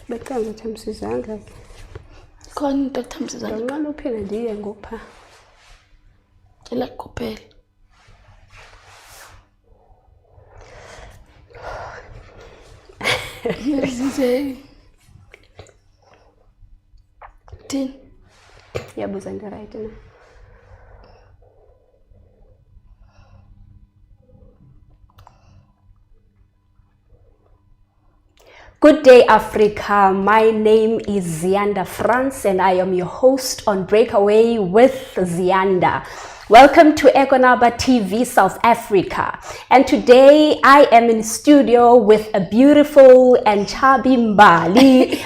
Becanga thamsizanga. Khona into ethamsizanga. Ngiqala uphela ndiye ngopha. Cela kuphela. Yezizwe. Tin. Yabuza into right na. Good day, Africa. My name is Zianda France, and I am your host on Breakaway with Zianda. Welcome to Ekonaba TV South Africa. And today I am in studio with a beautiful and chubby mbalenhle.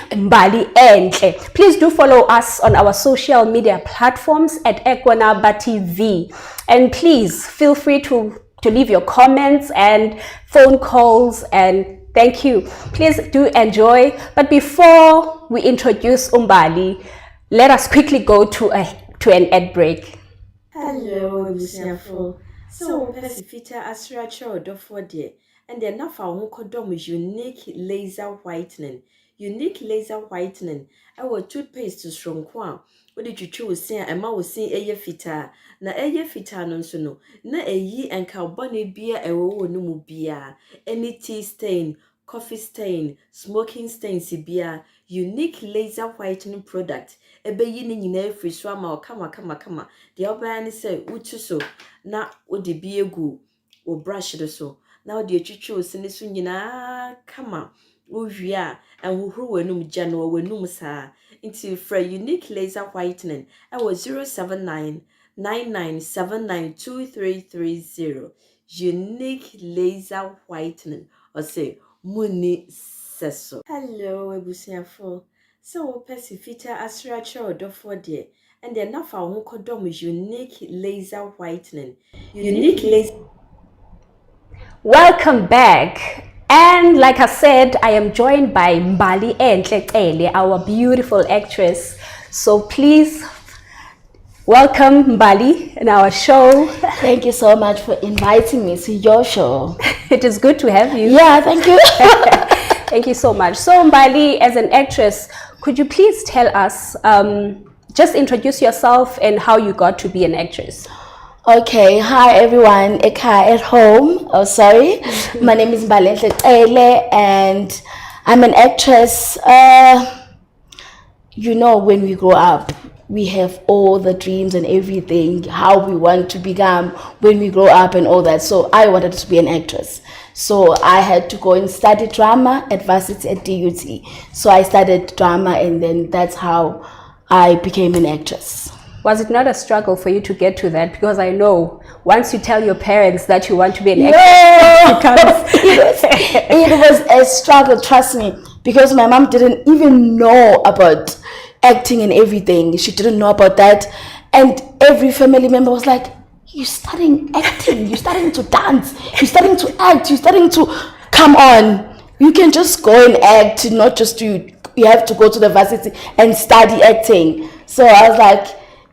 Please do follow us on our social media platforms at Ekonaba TV. And please feel free to leave your comments and phone calls, and thank you. Please do enjoy. But before we introduce Umbali, let us quickly go to an ad break. Hello, Busiafo. So, Pesifita Asracha do for dear, and then now for Kodom unique laser whitening. Unique laser whitening. Our toothpaste to strong quan. What did you choose? Say, and ma was saying a fita. Na eye fita non sono. Na a ye and carbonate beer a wo no beer. Any tea stain, coffee stain, smoking stain, beer. Unique laser whitening product. Ebe yini nyina free swama o kama the obani say utu so na odi bi egu o brush do so na odi etwitwe osini so nyina kama o hwia enhohoro wanum gya no wanum saa into for unique laser whitening I was 07999792330 unique laser whitening or say muni seso. Hello ebusiafo. So, Pesifita Asracha do for dear, and then now for Kodom unique laser whitening. Unique laser. Welcome back. And like I said, I am joined by mbalenhle, our beautiful actress. So please welcome Mbali in our show. Thank you so much for inviting me to your show. It is good to have you. Yeah, thank you. Thank you so much. So Mbali, as an actress, could you please tell us, just introduce yourself and how you got to be an actress? Okay, hi everyone, Eka at home. Oh, sorry. My name is mbalenhle and I'm an actress. You know, when we grow up, we have all the dreams and everything, how we want to become when we grow up and all that. So I wanted to be an actress. So I had to go and study drama at varsity at DUT. So I studied drama, and then that's how I became an actress. Was it not a struggle for you to get to that? Because I know once you tell your parents that you want to be an actress, it was a struggle, trust me, because my mom didn't even know about acting and everything. She didn't know about that. And every family member was like, you're studying acting, you're starting to dance, you're starting to act, you're starting to, come on, you can just go and act, not just you have to go to the varsity and study acting. So I was like,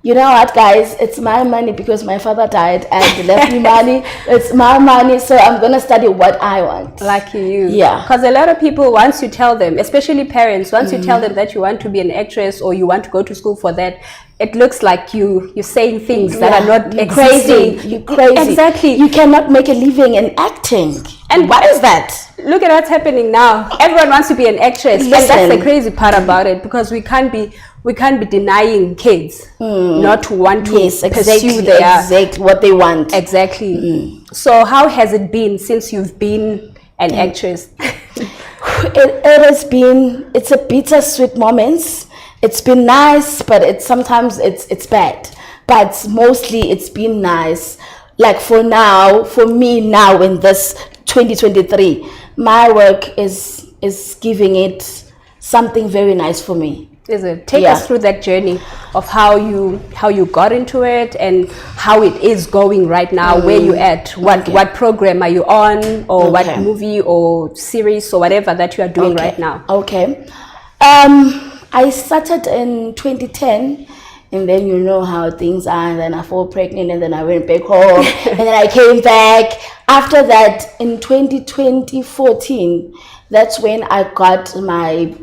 you know what, guys, it's my money because my father died and left me money. It's my money, so I'm gonna study what I want. Lucky you. Yeah. Because a lot of people, once you tell them, especially parents, once you tell them that you want to be an actress or you want to go to school for that, it looks like you're saying things that are not existing. You're crazy. Exactly. You cannot make a living in acting. And what is that? Look at what's happening now. Everyone wants to be an actress. Listen. And that's the crazy part about it, because we can't be denying kids not to want to pursue what they want. Exactly. So how has it been since you've been an actress? It's a bittersweet moments. It's been nice, but sometimes it's bad. But mostly it's been nice. Like for me now in this 2023, my work is giving it something very nice for me. Is it? Take us through that journey of how you got into it and how it is going right now, where you at, what program are you on, or what movie or series or whatever that you are doing right now. Okay. I started in 2010, and then you know how things are, and then I fall pregnant, and then I went back home, and then I came back. After that, in 2014, that's when I got my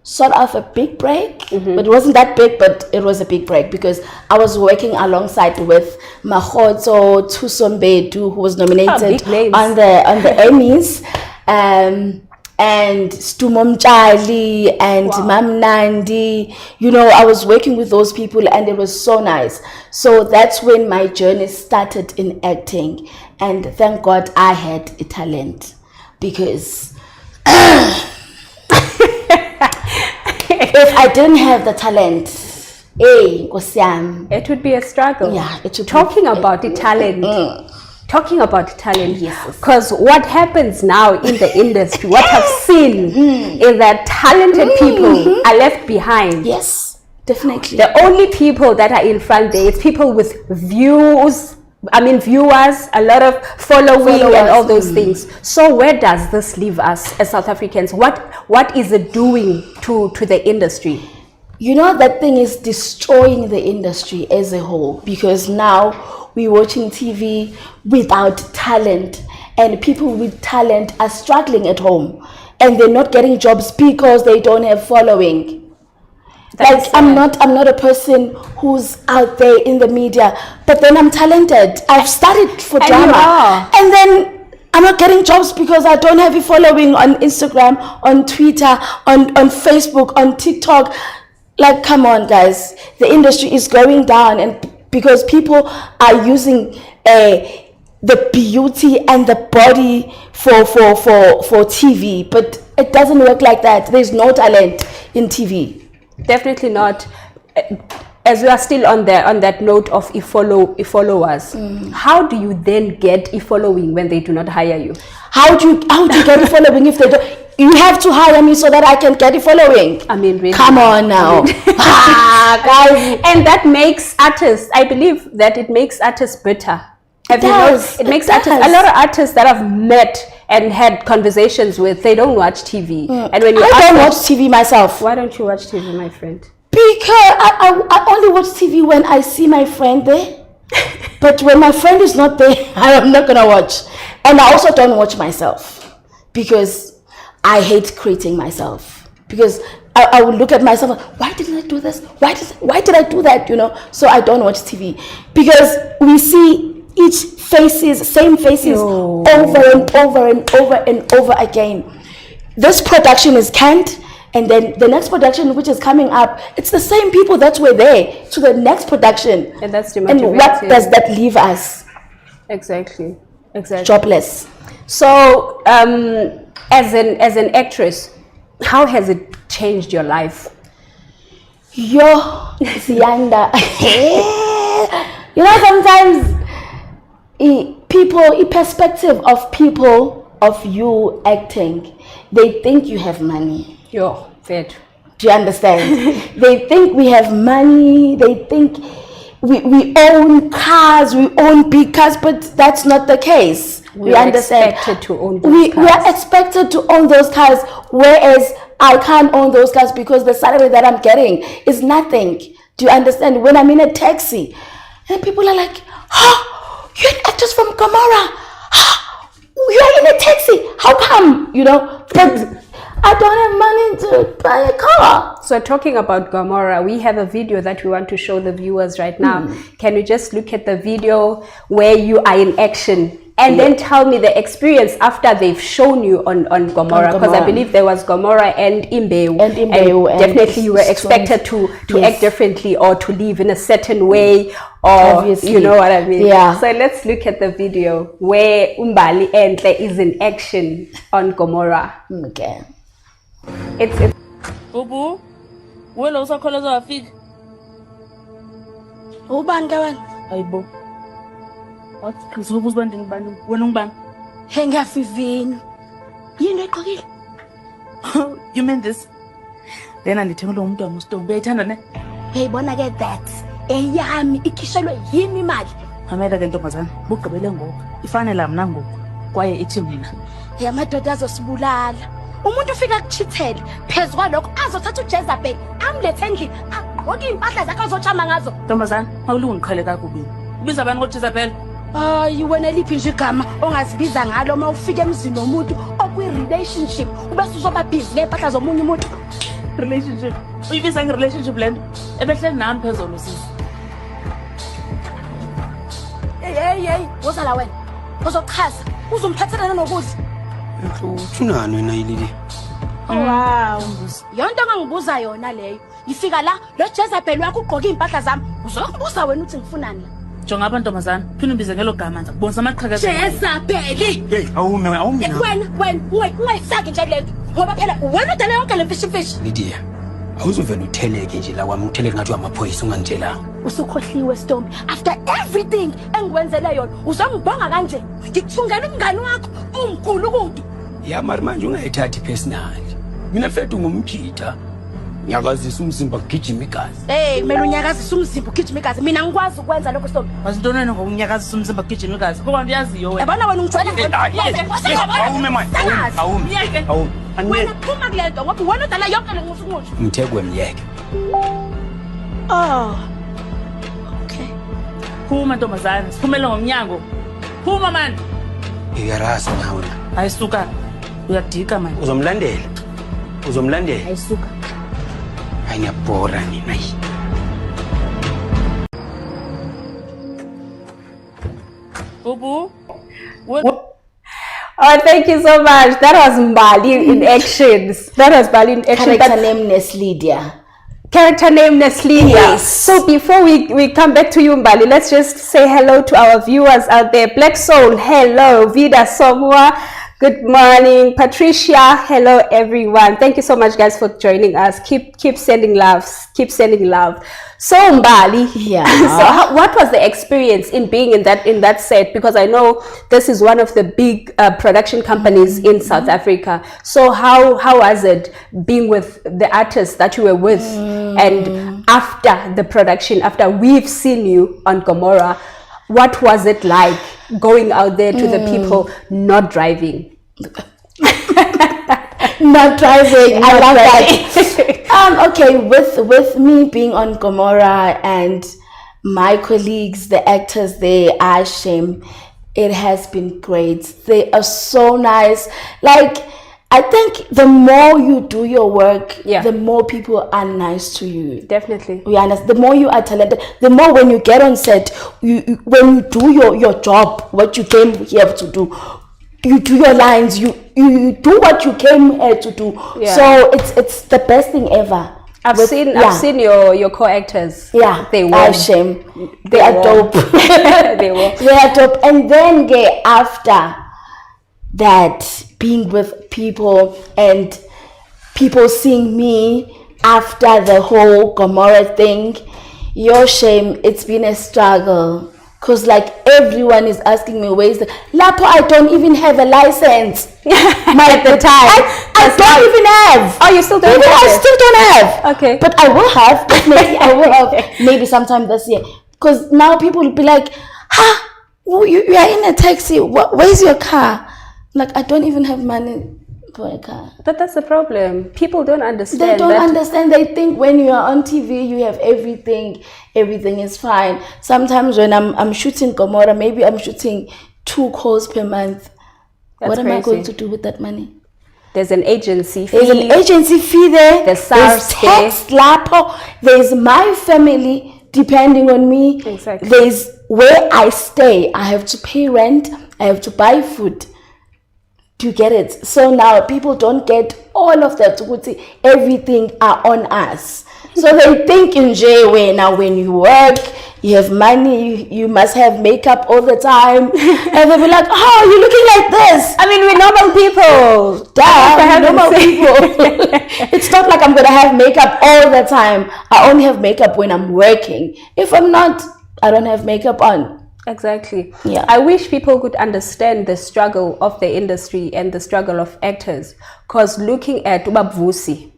sort of a big break, but it wasn't that big, but it was a big break because I was working alongside with Mahotso Tusombedu, who was nominated on the Emmys, and Stumom Chali and Mam Nandi. You know, I was working with those people and it was so nice. So that's when my journey started in acting, and thank God I had a talent, because if I didn't have the talent, it would be a struggle. Yeah, it would. Talking about the talent, yes. Because what happens now in the industry, what I've seen is that talented people are left behind. Yes, definitely. The only people that are in front there is people with viewers, a lot of following and all those things. So where does this leave us as South Africans? What is it doing to the industry? You know, that thing is destroying the industry as a whole, because now we're watching TV without talent, and people with talent are struggling at home and they're not getting jobs because they don't have following. Like, I'm not a person who's out there in the media, but then I'm talented. I've studied for drama, and then I'm not getting jobs because I don't have a following on Instagram, on Twitter, on Facebook, on TikTok. Like, come on, guys. The industry is going down, and because people are using the beauty and the body for TV, but it doesn't work like that. There's no talent in TV. Definitely not. As we are still on that note of followers, how do you then get a following when they do not hire you? How do you get a following if they don't? You have to hire me so that I can get a following. Really? Come on now. Guys. And that makes artists, I believe that it makes artists better. It makes artists, a lot of artists that I've met and had conversations with, they don't watch TV. And when I don't watch TV myself. Why don't you watch TV, my friend? Because I only watch TV when I see my friend there. But when my friend is not there, I'm not gonna watch. And I also don't watch myself, because I hate creating myself, because I will look at myself, why didn't I do this? Why did I do that? You know, so I don't watch TV, because we see same faces over and over and over and over again. This production is canned, and then the next production which is coming up, it's the same people that were there to the next production. And that's demotivating. And what does that leave us? Exactly. Jobless. So, as an actress, how has it changed your life? Zianda. You know, sometimes perspective of people of you acting, they think you have money. Fair. Do you understand? They think we have money. They think we own cars, we own big cars, but that's not the case. We understand. Expected to own those cars. We are expected to own those cars, whereas I can't own those cars because the salary that I'm getting is nothing. Do you understand? When I'm in a taxi, and people are like, "Oh, you're an actress from Gamora. Oh, you're in a taxi. How come?" You know, but I don't have money to buy a car. So talking about Gamora, we have a video that we want to show the viewers right now. Can you just look at the video where you are in action? And then tell me the experience after they've shown you on Gamora, because I believe there was Gamora and Imbeu. And definitely you were expected to act differently or to live in a certain way, or obviously, you know what I mean? Yeah. So let's look at the video where mbalenhle is in action on Gamora. Okay. It's Bubu, wena usakholeza wafika? Ubani kawan? Hayibo. Wathi ngizobuza bandini bani? Wena ungibani? He ngiyafivini. Yini eqhokile? You mean this? Lena ndithengele umuntu wamustombi. Uyayithanda ne? Uyayibona ke that. Eyami ikhishelwe yimi imali. Mamela ke ntombazana, bugqibele ngoku. Ifanele mina ngoku. Kwaye ithi mina. Hey amadoda azosibulala. Umuntu ufika kuchithela phezulu kwalokho azothatha uJezebel amlethe endlini agqoke impahla zakhe azochama ngazo. Ntombazana, awulungi ngiqhele kakubi. Ubiza bani ngoJezebel? Hayi wena liphi nje igama ongazibiza ngalo uma ufika emzini womuntu okwi relationship ubese uzoba busy ngempahla zomunye umuntu. relationship. Uyibiza nge-relationship le nto. Ebehleli nami phezulu sisi. Hey, wozala wena. Uzochaza. Uzomphathelana nokudla. Uthunani wena yilili? Wow. Yonke ongangibuza yona leyo. Ifika la, lo Jezebel wakho ugqoka impahla zami. Uzongibuza wena uthi ngifunani la. Jonga abantu ntombazana, phinde ubize ngelo gama nje. Bonisa amaqhakazana. Jezebel. Hey, awume. Wena, ungayisaki nje lento. Ngoba phela wena udala yonke le mfishi. Lydia, awuzuvela utheleke nje la kwami, utheleke ngathi amaphoyisa ungangitshelanga. Usukhohliwe Stombi. After everything engiwenzele yona, uzongibonga kanje. Ngikuthungela umngani wakho umkhulu kude. Ya manje ungayithathi personal. Mina mfethu ngumphitha. Ngiyakazisa umzimba kugijima igazi. Hey, kumele unyakazise umzimba ugijima igazi. Mina ngikwazi ukwenza lokho Stombi. Wasintoni ngokunyakazisa umzimba kugijima igazi? Ngoba ndiyaziyo wena. Yabona wena ungijwayela Awume manje. Awume. Wena phuma kule nto ngoba wena udala yonke le ngusumusho. Mthekwe myeke. Oh. Okay. Phuma ntombazana, siphumele ngomnyango. Phuma manje. Iyarasa nawe. Ayisuka. Uyadika manje. Uzomlandela. Ayisuka. Hayi ngiyabhora nina yi. Bubu. Oh, thank you so much. That was Mbali in actions. Character name Lydia. Character name Neslidia. Yes. So before we come back to you, Mbali, let's just say hello to our viewers out there. Black Soul, hello. Vida Somwa, good morning. Patricia, hello everyone. Thank you so much, guys, for joining us. Keep sending loves. Keep sending love. So Mbali, Yeah. So what was the experience in being in that set? Because I know this is one of the big production companies in South Africa. So how was it being with the artists that you were with, and after the production, after we've seen you on Gamora, what was it like going out there to the people not driving? Not driving. I love that. Okay, with me being on Gamora and my colleagues, the actors there, Ashim, it has been great. They are so nice. Like, I think the more you do your work, the more people are nice to you. Definitely. We understand. The more you are talented, the more when you get on set, when you do your job, what you came here to do, you do your lines, you do what you came here to do. Yeah. So it's the best thing ever. I've seen your co-actors. Yeah, they were shame. They are dope. They are dope. And then after that, being with people and people seeing me after the whole Gamora thing, your shame, it's been a struggle. Because like everyone is asking me where's the Lapo, I don't even have a license. At the time. I don't even have. Oh, you still don't have I it? still don't have. Okay. But I will have. Definitely I will have. Maybe sometime this year. Because now people will be like, you are in a taxi. Where's your car? Like, I don't even have money for a car. But that's the problem. People don't understand. They don't understand. They think when you are on TV, you have everything. Everything is fine. Sometimes when I'm shooting Gamora, maybe I'm shooting 2 calls per month. What am I going to do with that money? There's an agency fee. There's an agency fee there. There's tax, Lapo. There's my family depending on me. Exactly. There's where I stay. I have to pay rent. I have to buy food. Do you get it? So now people don't get all of that. Everything are on us. So they think in J-way now when you work, you have money, you must have makeup all the time. And they'll be like, oh, you're looking like this. I mean, we're normal people. Normal people. It's not like I'm going to have makeup all the time. I only have makeup when I'm working. If I'm not, I don't have makeup on. Exactly. Yeah. I wish people could understand the struggle of the industry and the struggle of actors. Because looking at Ubabvusi,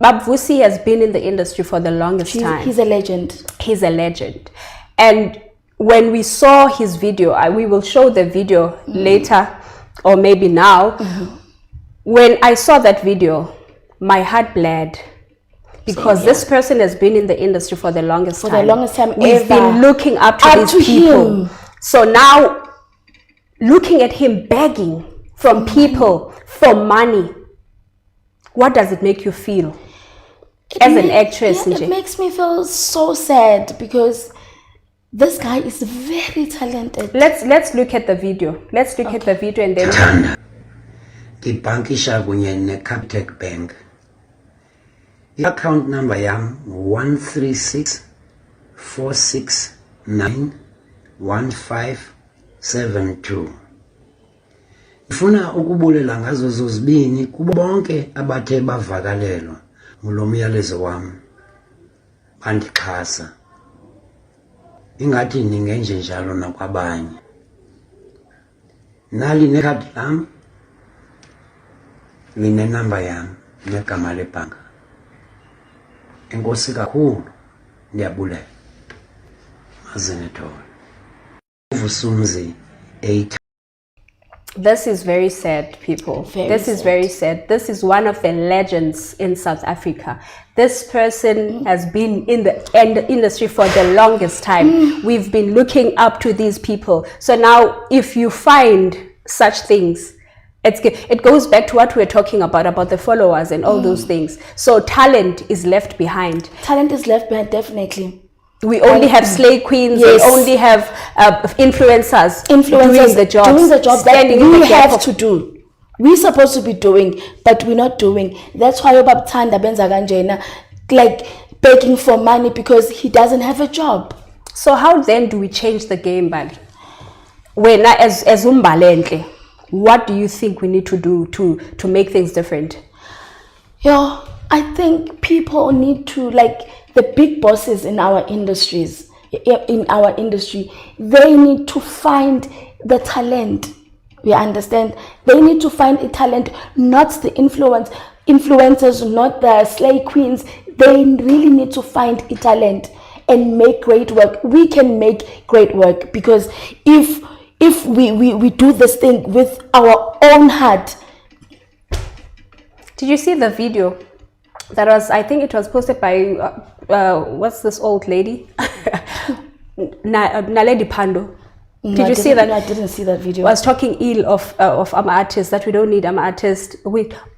Babvusi has been in the industry for the longest time. He's a legend. He's a legend. And when we saw his video, we will show the video later or maybe now. When I saw that video, my heart bled. Because this person has been in the industry for the longest time. For the longest time We've been looking up to these people. Him. So now, looking at him begging from people for money. what does it make you feel as an actress? Yeah, it makes me feel so sad because this guy is very talented. Let's look at the video. Let's look at the video and then. Thanda ngibankisha kunye neCapitec Bank. I-account number yam 136469157 Ngifuna ukubulela ngazo zozibini kubo bonke abathe bavakalelwa ngulo myalezo wami bandixhasa. Ingathi ningenje njalo nakwabanye. Nali nekhadi lam, linenamba yami negama lebhanka. Enkosi kakhulu, ndiyabulela. Mazenethole. Uvusumzi 8. This is very sad, people. This is very sad. This is one of the legends in South Africa. This person has been in the industry for the longest time. We've been looking up to these people. So now, if you find such things, it goes back to what we were talking about the followers and all those things. So talent is left behind. Talent is left behind, definitely. We only have slay queens. Yes. We only have influencers doing the job that we have to do. We're supposed to be doing, but we're not doing. That's why Obabthanda benza kanjena, like begging for money because he doesn't have a job. So how then do we change the game, Bali? When as mbalenhle, what do you think we need to do to make things different? I think people need to, like the big bosses in our industry, they need to find the talent. We understand. They need to find a talent, not the influencers, not the slay queens. They really need to find a talent and make great work. We can make great work because if we do this thing with our own heart. Did you see the video? That was, I think it was posted by, what's this old lady? Naledi Pando. Did you see that? No, I didn't see that video. Was talking ill of our artists, that we don't need our artists.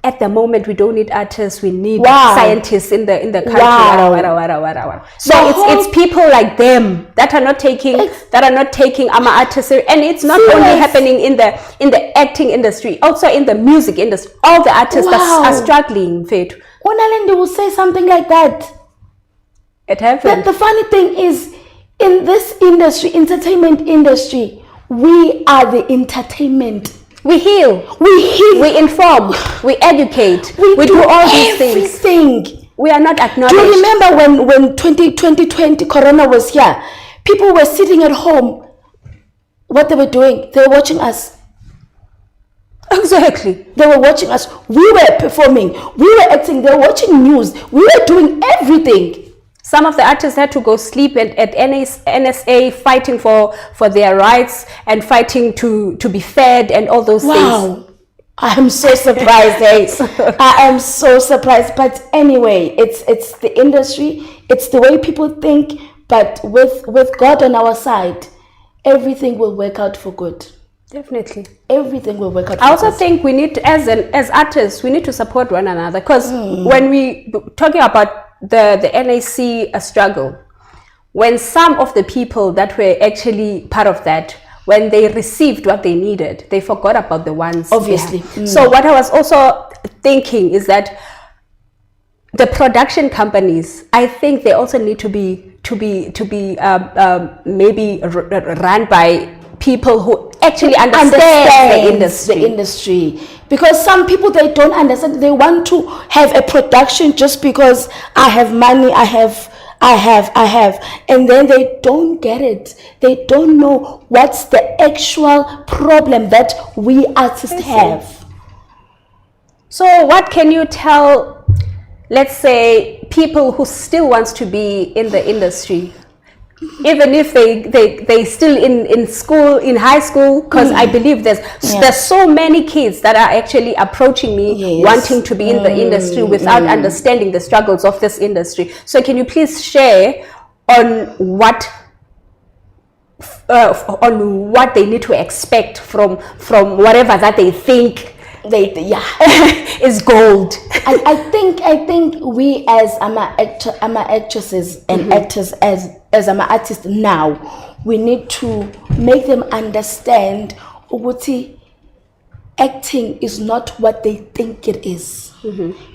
At the moment, we don't need artists. We need scientists in the country. Wow. So it's people like them that are not taking our artists, and it's not only happening in the acting industry, also in the music industry. All the artists are struggling. Faith. Onalende will say something like that. It happened. But the funny thing is, in this industry, entertainment industry, we are the entertainment. We heal. We inform. We educate. We do all these things. We are not acknowledged. Do you remember when 2020 Corona was here? People were sitting at home. What they were doing? They were watching us. Exactly. They were watching us. We were performing. We were acting. They were watching news. We were doing everything. Some of the artists had to go sleep at NSA fighting for their rights and fighting to be fed and all those things. I am so surprised. I am so surprised. But anyway, it's the industry. It's the way people think. But with God on our side, everything will work out for good. Definitely. Everything will work out for good. I also think we need, as artists, we need to support one another. Because when we talking about the NAC struggle, when some of the people that were actually part of that, when they received what they needed, they forgot about the ones obviously. So what I was also thinking is that the production companies, I think they also need to be maybe run by people who actually understand the industry. Because some people, they don't understand. They want to have a production just because I have money, I have, and then they don't get it. They don't know what's the actual problem that we artists have. So what can you tell, let's say, people who still wants to be in the industry, even if they still in school, in high school? Because I believe there's so many kids that are actually approaching me wanting to be in the industry without understanding the struggles of this industry. So can you please share on what they need to expect from whatever that they think is gold. I think we as actresses and actors, as artists now, we need to make them understand ukuthi acting is not what they think it is.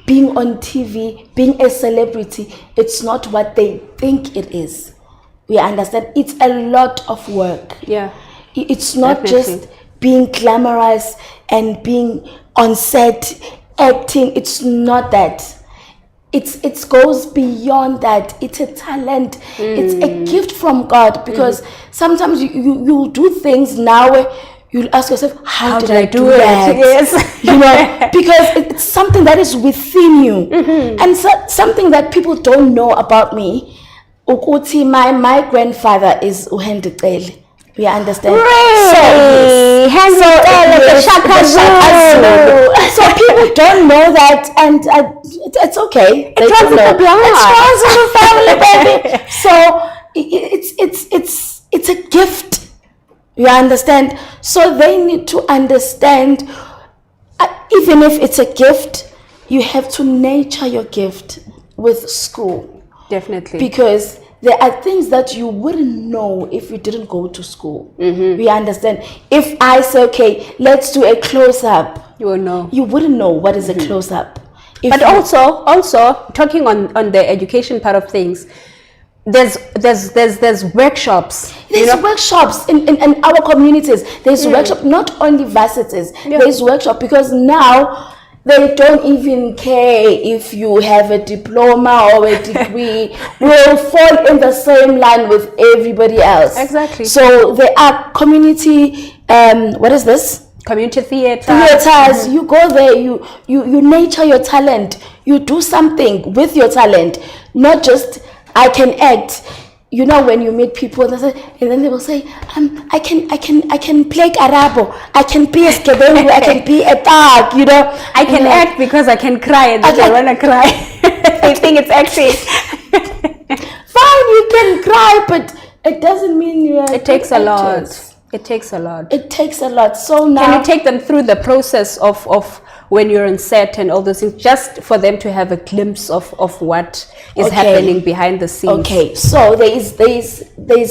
Being on TV, being a celebrity, it's not what they think it is. We understand it's a lot of work. Yeah, it's not definitely. just being glamorous and being on set acting. It's not that. It goes beyond that. It's a talent. It's a gift from God, because sometimes you'll do things now where you'll ask yourself, how did I do that? Yes. You know, because it's something that is within you. And something that people don't know about me, ukuthi my grandfather is uHendicele. You understand? Really? So people don't know that, and it's okay. It runs in the blood. It runs in the family, baby. So it's a gift. You understand? So they need to understand, even if it's a gift, you have to nurture your gift with school. Definitely. Because there are things that you wouldn't know if you didn't go to school. We understand. If I say, okay, let's do a close-up, You will know. you wouldn't know what is a close-up. But also talking on the education part of things, there's workshops. There's workshops in our communities. There's workshop, not only varsities. There's workshop, because now they don't even care if you have a diploma or a degree. We'll fall in the same line with everybody else. Exactly. So there are community, what is this? Community theaters. Theaters. You go there, you nurture your talent. You do something with your talent, not just I can act. You know, when you meet people, and then they will say, I can play Karabo, I can be a skebengu, I can be a dog, you know. I can act because I can cry, and then I want to cry. They think it's acting. Fine, you can cry, but it doesn't mean you are. It takes a lot. It takes a lot. It takes a lot. So now, can you take them through the process of when you're on set and all those things, just for them to have a glimpse of what is happening behind the scenes? Okay, so there is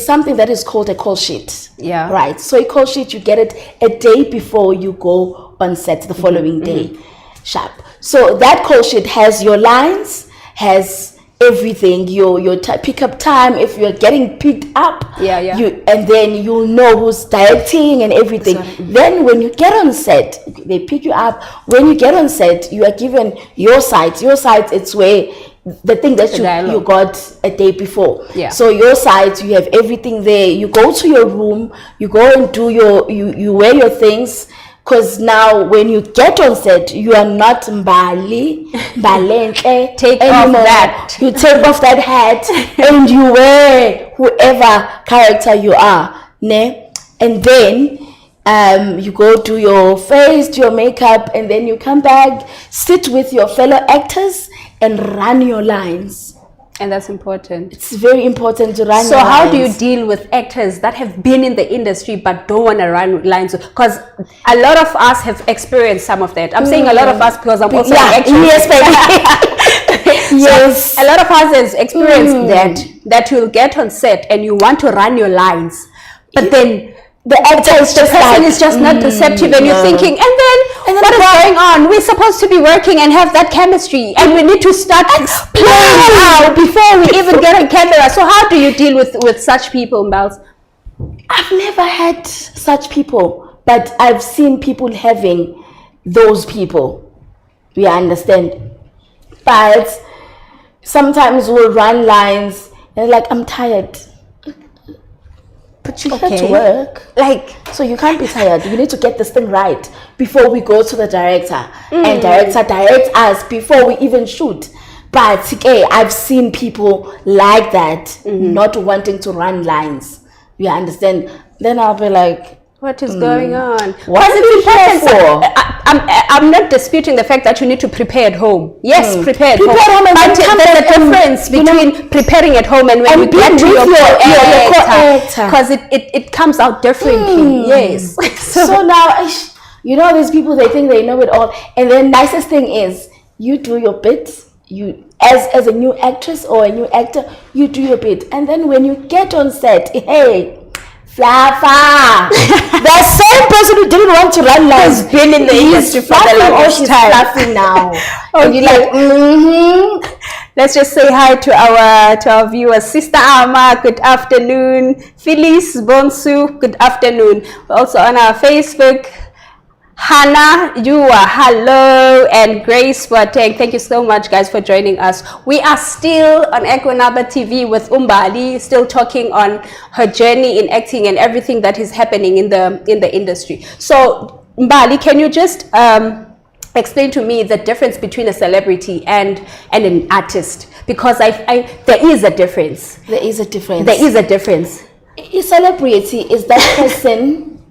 something that is called a call sheet. Yeah. Right. So a call sheet, you get it a day before you go on set the following day. Sharp. So that call sheet has your lines, has everything, your pick-up time, if you're getting picked up, and then you'll know who's directing and everything. Then when you get on set, they pick you up. When you get on set, you are given your side. Your side, it's where the thing that you got a day before. So your side, you have everything there. You go to your room, you go and do you wear your things. Because now when you get on set, you are not mbalenhle take anymore. Off that. You take off that hat and you wear whoever character you are. Ne? And then you go do your face, do your makeup, and then you come back, sit with your fellow actors and run your lines. And that's important. It's very important to run. So how do you deal with actors that have been in the industry but don't want to run lines? Because a lot of us have experienced some of that. I'm saying a lot of us because I'm also an actress. Yes. So a lot of us has experienced that you'll get on set and you want to run your lines, but then the person is just not receptive, and you're thinking, and then what is going on? We're supposed to be working and have that chemistry, and we need to start playing now before we even get on camera. So how do you deal with such people, Mbals? I've never had such people, but I've seen people having those people. We understand. But sometimes we'll run lines and like, I'm tired. But you have to work. So you can't be tired. You need to get this thing right before we go to the director. And director directs us before we even shoot. But I've seen people like that, not wanting to run lines. You understand? Then I'll be like, what is going on? What is it important for? I'm not disputing the fact that you need to prepare at home. Yes, prepare at home. But there's a difference between preparing at home and when you get to your co-actor, because it comes out differently. Yes. So now You know, these people, they think they know it all. And the nicest thing is, you do your bit. You, as a new actress or a new actor, you do your bit. And then when you get on set, hey, Fluffer, the same person who didn't want to run now has been in the industry for the longest time. Fluffing now. Okay. And you're like, Let's just say hi to our viewers. Sister Alma, good afternoon. Phyllis Bonsu, good afternoon. We're also on our Facebook. Hannah, you are hello, and Grace Boateng, thank you so much, guys, for joining us. We are still on Equanaba TV with Mbali, still talking on her journey in acting and everything that is happening in the industry. So, Mbali, can you just explain to me the difference between a celebrity and an artist? Because there is a difference. there is a difference. There is a difference. A celebrity is that person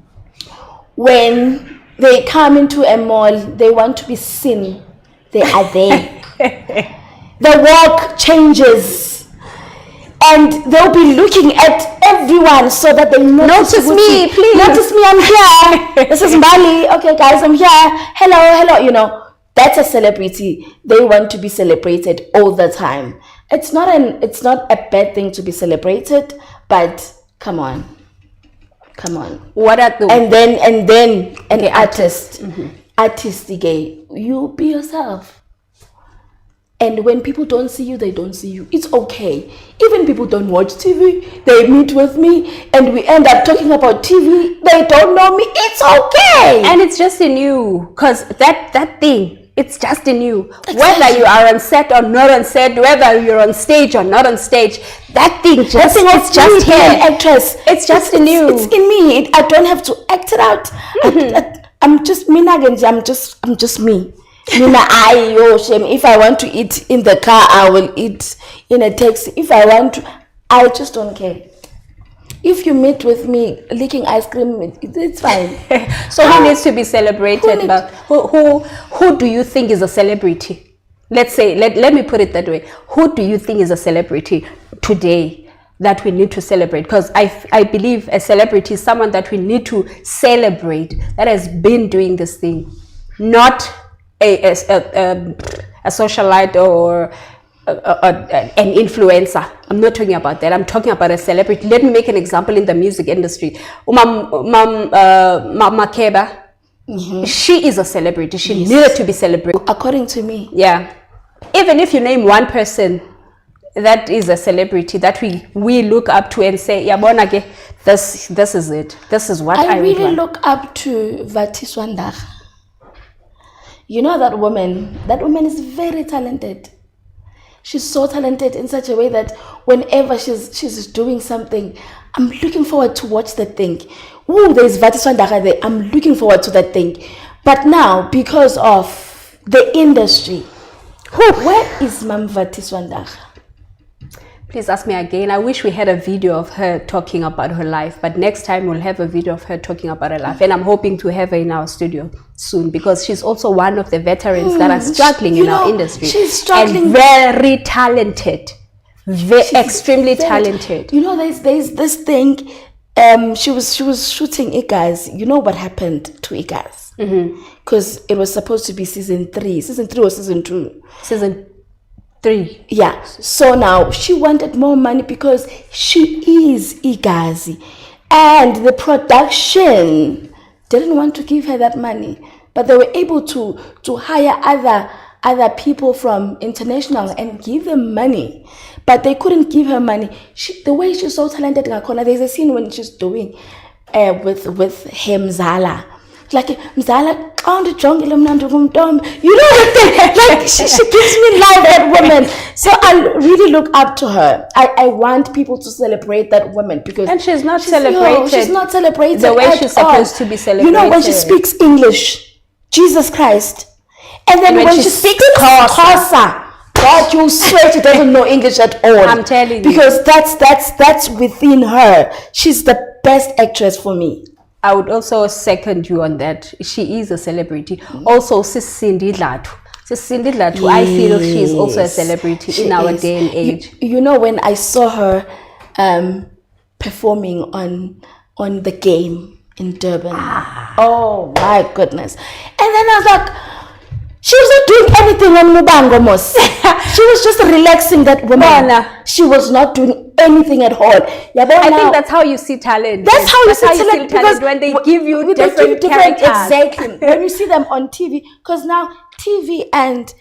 when they come into a mall, they want to be seen. They are there. The walk changes. And they'll be looking at everyone so that they notice me, please. Notice me, I'm here. This is Bali. Okay, guys, I'm here. Hello. You know, that's a celebrity. They want to be celebrated all the time. It's not a bad thing to be celebrated, but come on. What are the And then an artist. Artist gay. You be yourself. And when people don't see you, they don't see you. It's okay. Even people don't watch TV, they meet with me and we end up talking about TV. They don't know me. It's okay. And it's just in you, because that thing, it's just in you. Exactly. Whether you are on set or not on set, whether you're on stage or not on stage, that thing it's just me, here. an actress. It's just in you. It's in me. I don't have to act it out. I'm just me. I'm just me. If I want to eat in the car, I will eat in a taxi. If I want to, I just don't care. If you meet with me licking ice cream, it's fine. So who needs to be celebrated? Who do you think is a celebrity? Let's say, let me put it that way. Who do you think is a celebrity today that we need to celebrate? Because I believe a celebrity is someone that we need to celebrate, that has been doing this thing, not a socialite or an influencer. I'm not talking about that. I'm talking about a celebrity. Let me make an example in the music industry. Makeba, she is a celebrity. She needed to be celebrated. According to me. Yeah. Even if you name one person that is a celebrity that we look up to and say, Yabonage, this is it. This is what I really want. look up to Vatiswandar. You know that woman? That woman is very talented. She's so talented in such a way that whenever she's doing something, I'm looking forward to watch that thing. Ooh, there's Vatiswandara there. I'm looking forward to that thing. But now, because of the industry, where is Mam Vatiswandara? Please ask me again. I wish we had a video of her talking about her life, but next time we'll have a video of her talking about her life, and I'm hoping to have her in our studio soon, because she's also one of the veterans that are struggling in our industry. She's struggling. And very talented, extremely talented. You know, there's this thing. She was shooting Igas. You know what happened to Igas? Because it was supposed to be season 3 or season 2. Season 3. Yeah. So now she wanted more money because she is Igazi, and the production didn't want to give her that money, but they were able to hire other people from international and give them money, but they couldn't give her money. The way she's so talented, there's a scene when she's doing with Mzala. Like Mzala, you know, like she gives me life, that woman. So I really look up to her. I want people to celebrate that woman, because and she's not celebrated. She's not celebrated the way at she's all. supposed to be celebrated. You know, when she speaks English, Jesus Christ, and then when she speaks Xhosa, God, you swear she doesn't know English at all. I'm telling you, because that's within her. She's the best actress for me. I would also second you on that. She is a celebrity. Also, Sisindi Dlatu. I feel she is also a celebrity in our day and age. You know, when I saw her performing on the game, in Durban. Oh my goodness. And then I was like, she was not doing anything on Mubango Mos. She was just relaxing, that woman. Bona. She was not doing anything at all. Yeah, but I now, think that's how you see talent. that's how you see talent, because when they give you they different give characters. exactly. When you see them on TV, because now TV and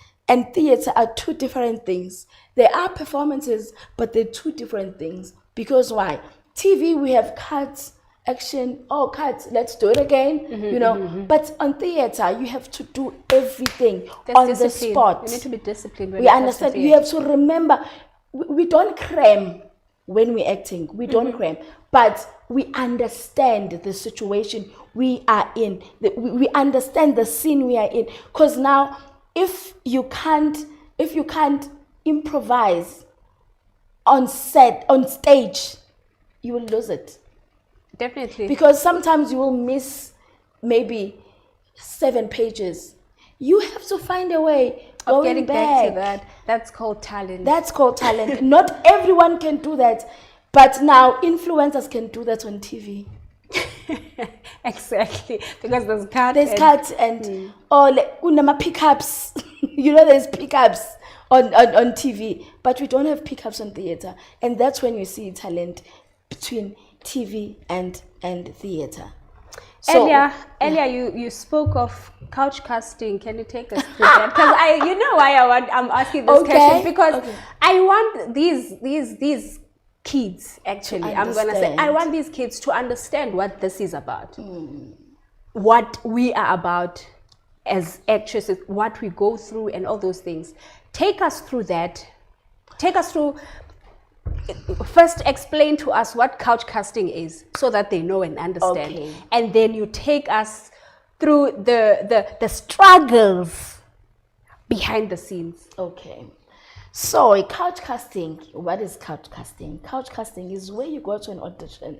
theater are two different things. They are performances, but they're two different things. Because why? TV, we have cuts, action, cuts, let's do it again, you know. But on theater, you have to do everything on the spot. You need to be disciplined. We understand. You have to remember, we don't cram when we're acting. We don't cram. But we understand the situation we are in. We understand the scene we are in. Because now, if you can't improvise on stage, you will lose it. Definitely. Because sometimes you will miss maybe 7 pages. You have to find a way of getting back to that. That's called talent. That's called talent. Not everyone can do that, but now influencers can do that on TV. Exactly, because there's cuts and unama pickups. You know, there's pickups on TV, but we don't have pickups on theater, and that's when you see talent between TV and theater. So, earlier you spoke of couch casting. Can you take us through that? Because you know why I'm asking this question, because I want these kids, actually, I'm gonna say, I want these kids to understand what this is about, what we are about as actresses, what we go through, and all those things. Take us through that. Take us through. First, explain to us what couch casting is, so that they know and understand, and then you take us through the struggles behind the scenes. Okay. So, couch casting, what is couch casting? Couch casting is where you go to an audition,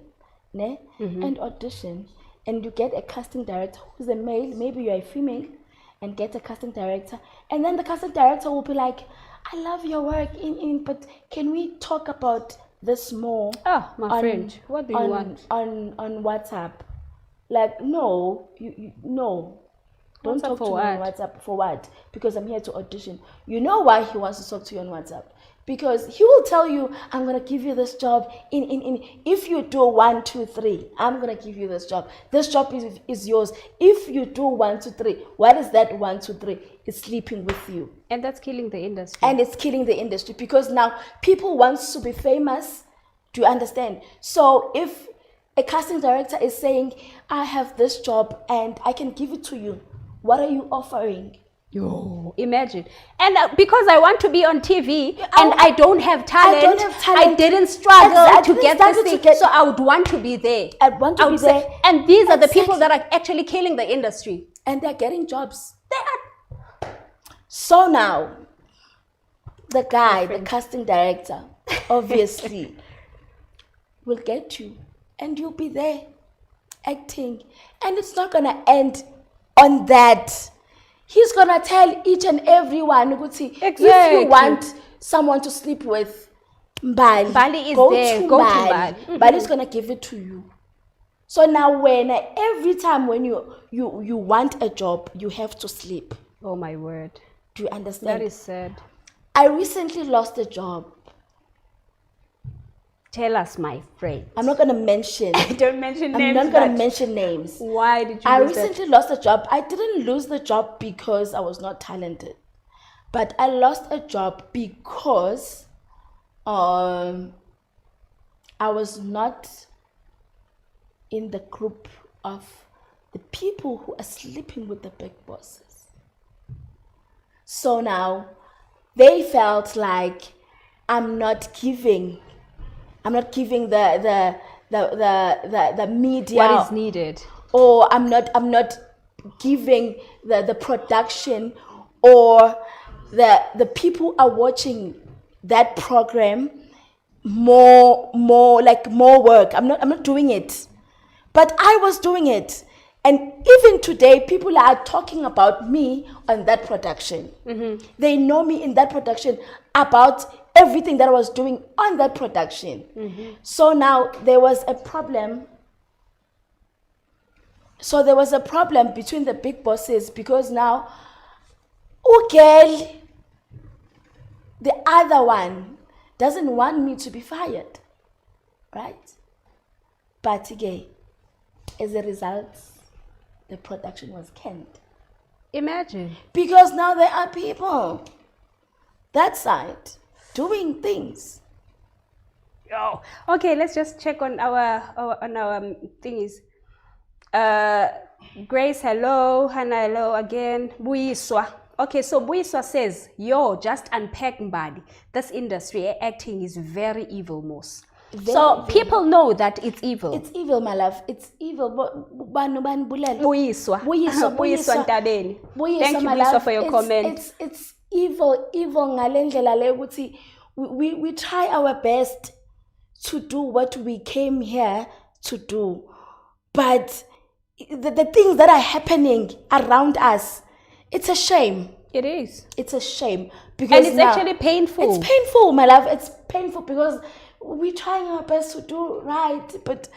and audition, and you get a casting director who's a male, maybe you're a female, and get a casting director, and then the casting director will be like, I love your work, but can we talk about this more? Oh, my friend, what do you want? On WhatsApp. Like, no, no. Don't talk to me on WhatsApp. For what? Because I'm here to audition. You know why he wants to talk to you on WhatsApp? Because he will tell you, I'm going to give you this job. If you do 1, 2, 3, I'm going to give you this job. This job is yours. If you do 1, 2, 3, what is that 1, 2, 3? It's sleeping with you. And that's killing the industry. And it's killing the industry, because now people want to be famous. Do you understand? So if a casting director is saying, I have this job and I can give it to you, what are you offering? Yo, imagine. And because I want to be on TV and I don't have talent, I didn't struggle to get this thing, so I would want to be there. I want to be there. And these are the people that are actually killing the industry. And they're getting jobs. So now, the guy, the casting director, obviously, will get you. And you'll be there, acting. And it's not going to end on that. He's going to tell each and every one, if you want someone to sleep with, Bali is go there. To Go Bali. to Bali. Bali's going to give it to you. So now every time when you want a job, you have to sleep. Oh my word. Do you understand? That is sad. I recently lost a job. Tell us, my friend. I'm not going to mention. Don't mention names. I'm not going to mention names. Why did you I lose recently lost a job. I didn't lose the job because I was not talented. But I lost a job because I was not in the group of the people who are sleeping with the big bosses. So now they felt like I'm not giving the media what is needed, or I'm not giving the production, or the people are watching that program more work. I'm not doing it, but I was doing it. And even today, people are talking about me on that production. Mm-hmm. They know me in that production about everything that I was doing on that production. Mm-hmm. So now there was a problem So there was a problem between the big bosses because now, girl, the other one doesn't want me to be fired, right? But again, as a result, the production was canned. Imagine. Because now there are people that side doing things. Oh, okay. Let's just check on our thingies. Grace, hello. Hannah, hello again. Buyiswa. Okay, so Buyiswa says, yo, just unpack Mbali. This industry, acting is very evil, Mos. So people know that it's evil. It's evil, my love. It's evil. Buyiswa. Buyiswa Ntabeni. Thank you, my Buyiswa, love. for your comment. It's evil ngalendlela le ukuthi we try our best to do what we came here to do. But the things that are happening around us, it's a shame. It is. It's a shame. Because and it's actually painful. It's painful, my love. It's painful because we're trying our best to do right. But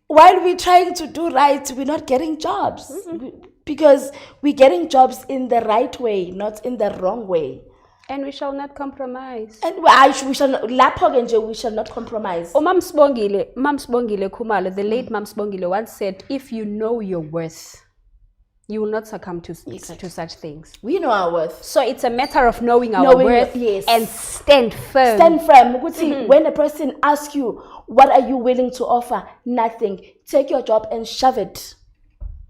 while we're trying to do right, we're not getting jobs. Because we're getting jobs in the right way, not in the wrong way. And we shall not compromise. And we shall not compromise. Oh, Mam Sbongile Kumalo, the late Mam Sbongile once said, if you know your worth, you will not succumb to such things. We know our worth. So it's a matter of knowing our worth, yes. And stand firm. Stand firm. When a person asks you, what are you willing to offer? Nothing. Take your job and shove it.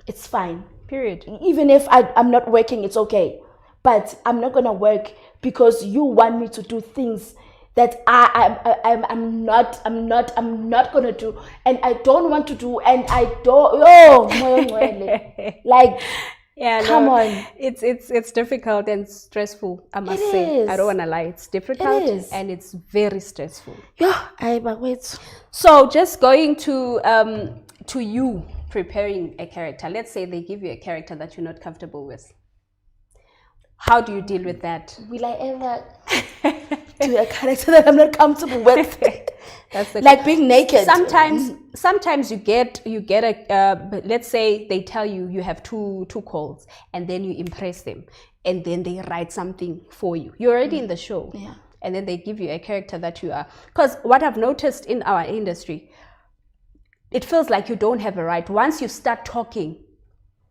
It's fine. Period. Even if I'm not working, it's okay. But I'm not gonna work because you want me to do things that I'm not gonna do, and I don't want to do, and I don't. Like, yeah, come on. It's difficult and stressful. I must say, I don't wanna lie. It's difficult and it's very stressful. Yeah, but wait. So just going to you preparing a character. Let's say they give you a character that you're not comfortable with. How do you deal with that? Will I ever do a character that I'm not comfortable with? That's the like being naked. Sometimes you get a let's say they tell you have two calls, and then you impress them, and then they write something for you. You're already in the show, yeah. And then they give you a character that you are. Because what I've noticed in our industry, it feels like you don't have a right. Once you start talking,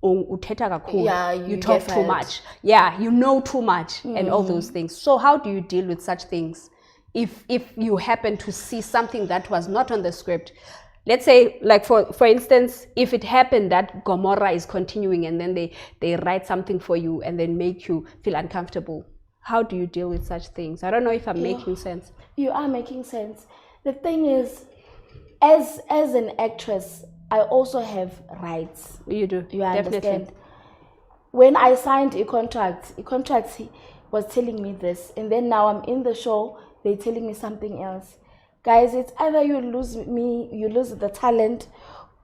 yeah, you talk too much. Yeah, you know too much and all those things. So how do you deal with such things if you happen to see something that was not on the script? Let's say, like for instance, if it happened that Gamora is continuing and then they write something for you and then make you feel uncomfortable. How do you deal with such things? I don't know if I'm making sense. You are making sense. The thing is, as an actress, I also have rights. You do. You definitely. Understand? When I signed a contract was telling me this, and then now I'm in the show, they're telling me something else. Guys, it's either you lose me, you lose the talent,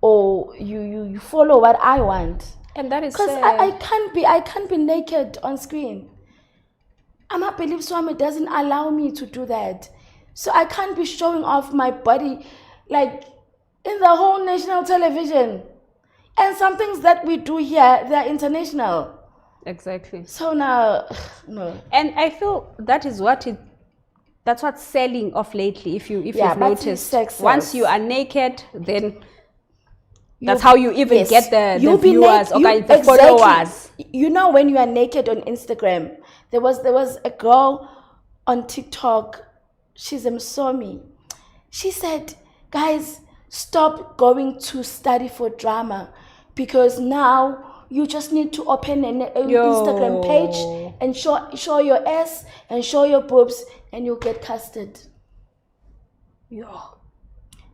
or you follow what I want. And that is because I can't be naked on screen. Amabhelive Swami doesn't allow me to do that. So I can't be showing off my body like in the whole national television. And some things that we do here, they're international. Exactly. So now, no. And I feel that's what's selling off lately. If you've noticed, once you are naked, then that's how you even get the viewers or the followers. You know, when you are naked on Instagram, there was a girl on TikTok. She's a Msomi. She said, guys, stop going to study for drama, because now you just need to open an Instagram page and show your ass and show your boobs and you'll get casted.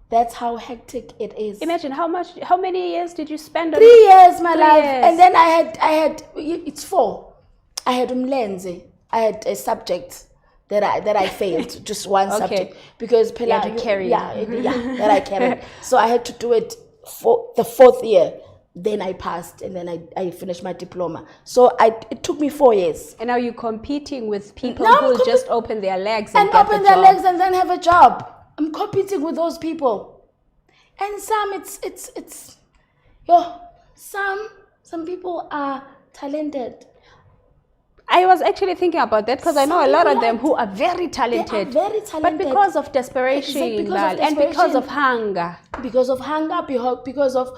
That's how hectic it is. Imagine how many years did you spend on 3 years, my love. Years. And then I had it's 4. I had umlenze. I had a subject that I failed, just one subject, because that I carried. So I had to do it for the 4th year. Then I passed, and then I finished my diploma. So it took me 4 years. And now you're competing with people who just open their legs and open their legs and then have a job. I'm competing with those people, and some Some people are talented. I was actually thinking about that because I know a Some lot of people them are- who are very talented. very But talented. because of desperation, Exactly, because of and because of desperation. hunger. Because of hunger, because of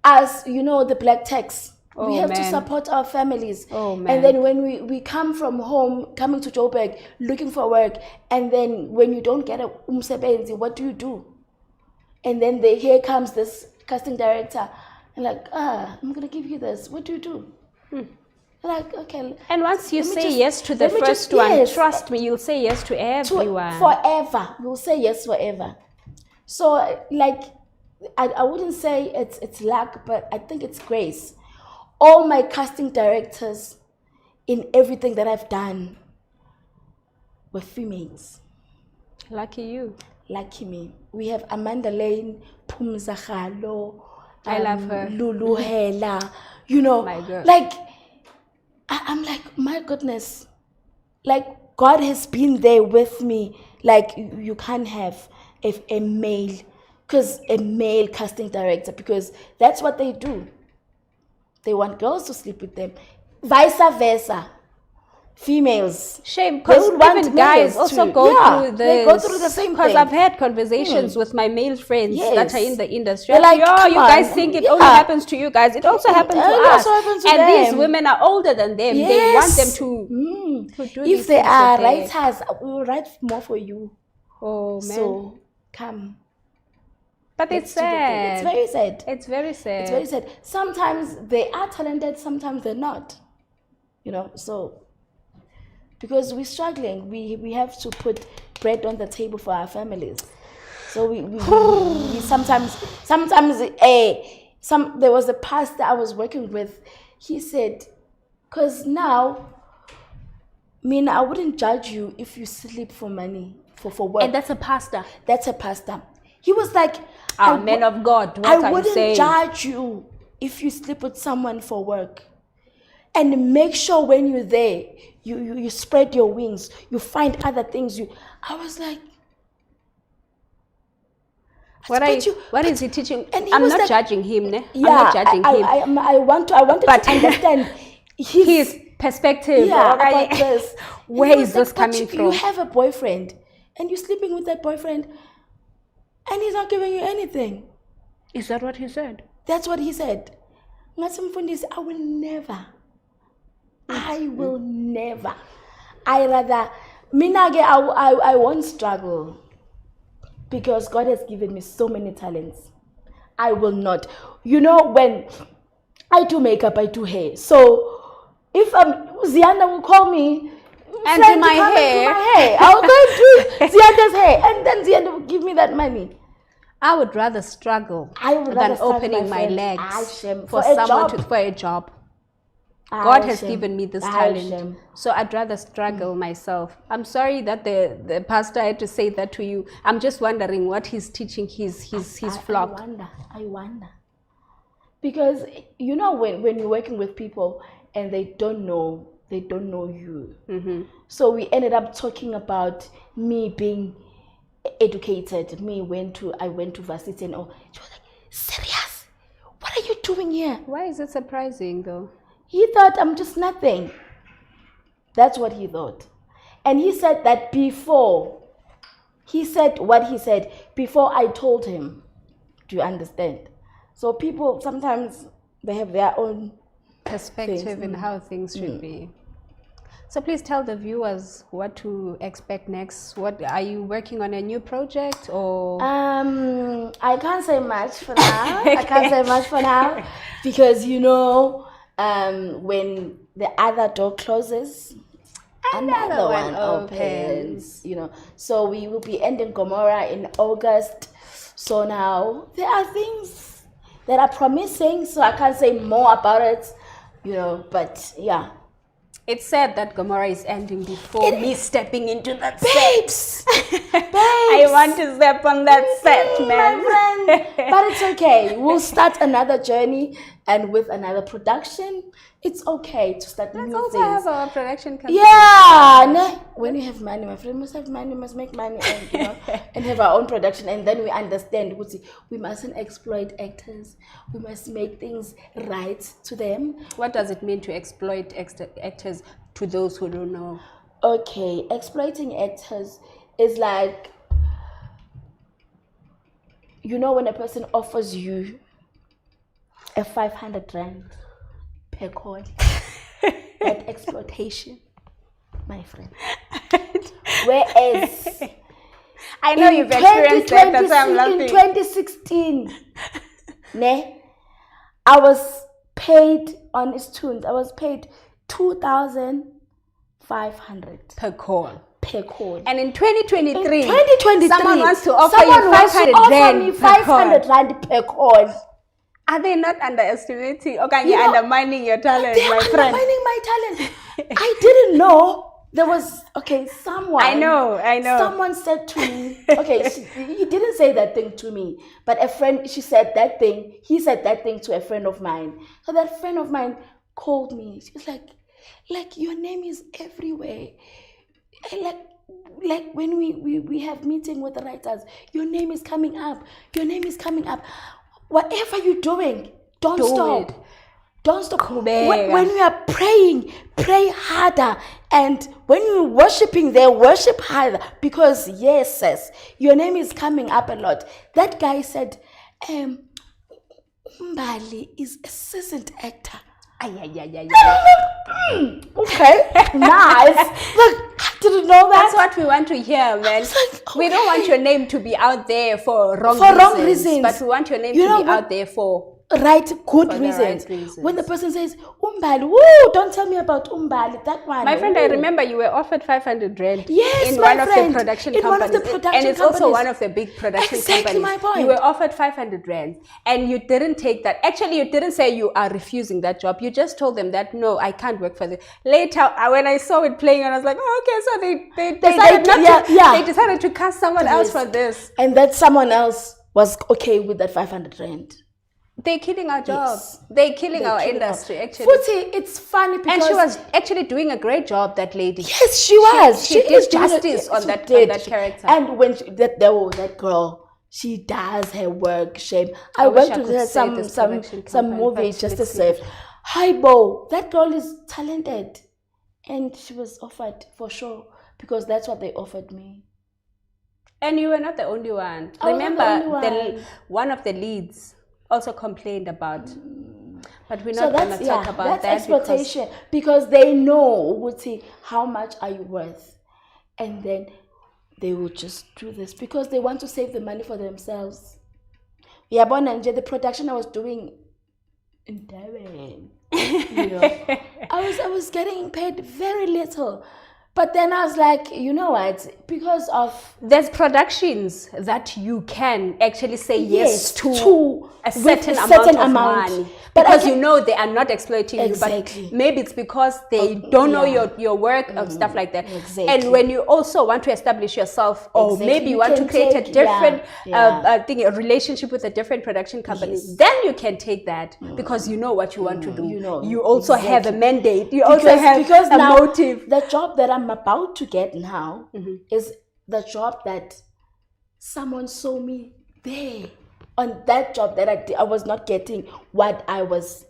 us, you know, the black tax. We Oh, have to man. support our families. Oh, man. And then when we come from home, coming to Joburg, looking for work, and then when you don't get a umsebenzi, what do? And then here comes this casting director, and like, I'm gonna give you this. What do? Like, okay. And once you let me say just- yes to the let me first just- one, yes, trust me, you'll say yes to everyone. forever. We'll say yes forever. So, like, I wouldn't say it's luck, but I think it's grace. All my casting directors in everything that I've done were females. Lucky you. Lucky me. We have Amanda Lane, Pumzahalo, I love her. Lulu Hela, you know, My girl. like, I'm like, my goodness, like, God has been there with me. Like, you can't have a male, because a male casting director, because that's what they do. They want girls to sleep with them. Vice versa. Females. Shame, They because would want even guys males also to- go yeah, through this. they go through the same Because thing. I've had conversations with my male friends that are Yes. in the industry. They're like, Yo, come you guys on. think it Yeah. only happens to you guys. It also happens to It us. also happens to And these them. women are older than them. They want them to do these If they things are with their- writers, we will write more for you. Oh, man. So come. But Let's it's do the thing. sad. It's very sad. It's very sad. It's very sad. Sometimes they are talented, sometimes they're not. You know, so because we're struggling, we have to put bread on the table for our families. So we sometimes there was a pastor I was working with. He said, because now, I wouldn't judge you if you sleep for money for work. And that's a pastor. That's a pastor. He was like, Man of God, what I are you wouldn't saying? judge you if you sleep with someone for work. And make sure when you're there, you spread your wings, you find other things. I was like, What is he teaching? And he I'm was not like- judging him. Ne? yeah, I'm not judging him. I wanted But- to understand His perspective. yeah, okay? about this. And Where he was is this "But coming you from? have a boyfriend, and you're sleeping with that boyfriend, and he's not giving you anything. Is that what he said? That's what he said. Ngathi mfundisi, I will never. I rather, I won't struggle because God has given me so many talents. I will not. You know, when I do makeup, I do hair. So if Zianda will call me And "Friend, do my come and hair." do my hair, I'll go and do Zianda's hair, and then Zianda will give me that money. I would rather struggle than opening my legs for a job. God has given me this talent, so I'd rather struggle myself. I'm sorry that the pastor had to say that to you. I'm just wondering what he's teaching his flock. I wonder. Because, you know, when you're working with people and they don't know you. Mm-hmm. So we ended up talking about me being educated. I went to varsity and all. She was like, serious? What are you doing here? Why is it surprising though? He thought I'm just nothing. That's what he thought. And he said that before. He said what he said before I told him. Do you understand? So people, sometimes they have their own Perspective in how things should be. So please tell the viewers what to expect next. What are you working on, a new project or? I can't say much for now. I can't say much for now because, you know, when the other door closes, another one opens. You know, so we will be ending Gamora in August. So now there are things that are promising. So I can't say more about it. You know, but yeah. It's sad that Gamora is ending before me stepping into that Babes! set. I want to step on that set, man. My friend. But it's okay. We'll start another journey And with another production, it's okay to start Let's new also things. have our production company. Yeah, when you have money, my friend must have money, must make money, and and have our own production, and then we understand we mustn't exploit actors. We must make things right to them. What does it mean to exploit actors to those who don't know? Okay, exploiting actors is like, when a person offers you a 500 rand per call, that exploitation, my friend. Whereas I know you've experienced that, that's why I'm laughing. in 2016, I was paid on Istunes. I was paid 2,500 per call. per call. And in 2023, in someone wants to offer you 500 rand per call. Are they not underestimating? Okay, you're undermining your talent, They my are friend. undermining my talent. I didn't know. There was, someone. I know. Someone said to me, he didn't say that thing to me, but a friend, he said that thing to a friend of mine. So that friend of mine called me. She was like, your name is everywhere. Like when we have meeting with the writers, your name is coming up. Whatever you're doing, don't stop. Don't stop. When we are praying, pray harder. And when you're worshiping there, worship harder. Because yes, sis, your name is coming up a lot. That guy said, Bali is a seasoned actor. Yeah. Okay, nice. Look, I didn't know that. That's what we want to hear, man. We don't want your name to be out there for wrong reasons. But we want your name to be out there for good reasons. When the person says Umbali, woo, don't tell me about Umbali, that one. My friend, I remember you were offered 500 rand in my one of friend, the production in companies. One of the production and it's companies. Also one of the big production exactly companies. My point. You were offered 500 rand and you didn't take that. Actually, you didn't say you are refusing that job. You just told them that, no, I can't work for this. Later, when I saw it playing, and I was like, oh, okay, so they decided to cast someone else for this. And that someone else was okay with that 500 rand. They're killing our job. Yes. They're killing our industry, actually. Futhi, it's funny because... And she was actually doing a great job, that lady. Yes, she was. She did justice on that character. And when that girl, she does her work, shame. I went to her some movie just to say, hi, Bo, that girl is talented. And she was offered for sure because that's what they offered me. And you were not the only one. Remember, one of the leads also complained about, but we're not going to talk about that. Exploitation because they know how much are you worth, and then they will just do this because they want to save the money for themselves. Yeah, the production I was doing in Durban, I was getting paid very little. But then I was like, you know what? Because of... There's productions that you can actually say yes to a certain amount of money. Because they are not exploiting you. But maybe it's because they don't know your work and stuff like that. Exactly. And when you also want to establish yourself, or maybe you want to create a different a relationship with a different production company, then you can take that because you know what you want to do. You also have a mandate. You also have a motive. The job that I'm about to get now is the job that someone saw me there. On that job that I was not getting what I was.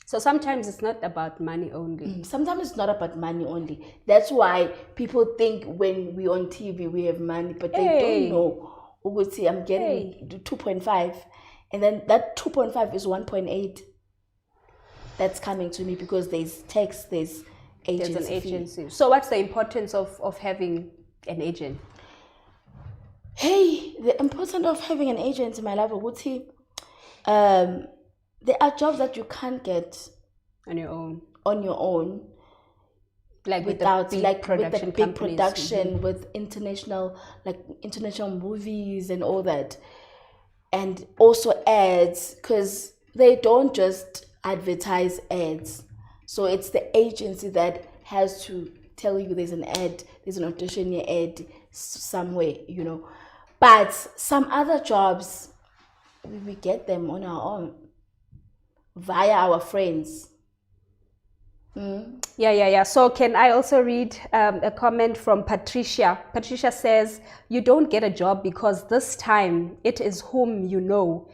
So sometimes it's not about money only. Sometimes it's not about money only. That's why people think when we're on TV we have money, but they don't know. I'm getting 2.5, and then that 2.5 is 1.8. That's coming to me because there's tax, there's agency. There's an agency. So what's the importance of having an agent? Hey, the importance of having an agent in my life, there are jobs that you can't get on your own. Like without with the big production, with international movies and all that. And also ads, because they don't just advertise ads. So it's the agency that has to tell you there's an ad, there's an audition ad somewhere, But some other jobs, we get them on our own. via our friends. Yeah. So can I also read a comment from Patricia? Patricia says, you don't get a job because this time it is whom you know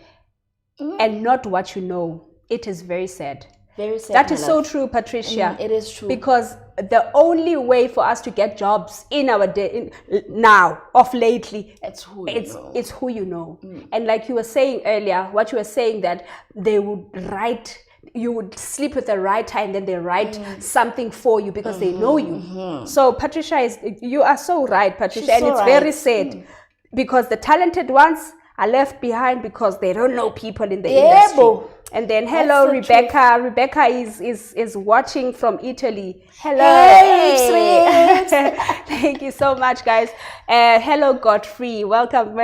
and not what you know. It is very sad. Very sad. That is so true, Patricia. It is true. Because the only way for us to get jobs in our day, now, of lately, it's who you know. It's who you know. And like you were saying earlier, what you were saying, that they would write, you would sleep with the right time, then they write something for you because they know you. So Patricia, you are so right, Patricia. She's and so it's right. very sad because the talented ones are left behind because they don't know people in the industry. And then hello, Rebecca. Rebecca is watching from Italy. Hello. Hey. Thank you so much, guys. Hello, Godfrey. Welcome.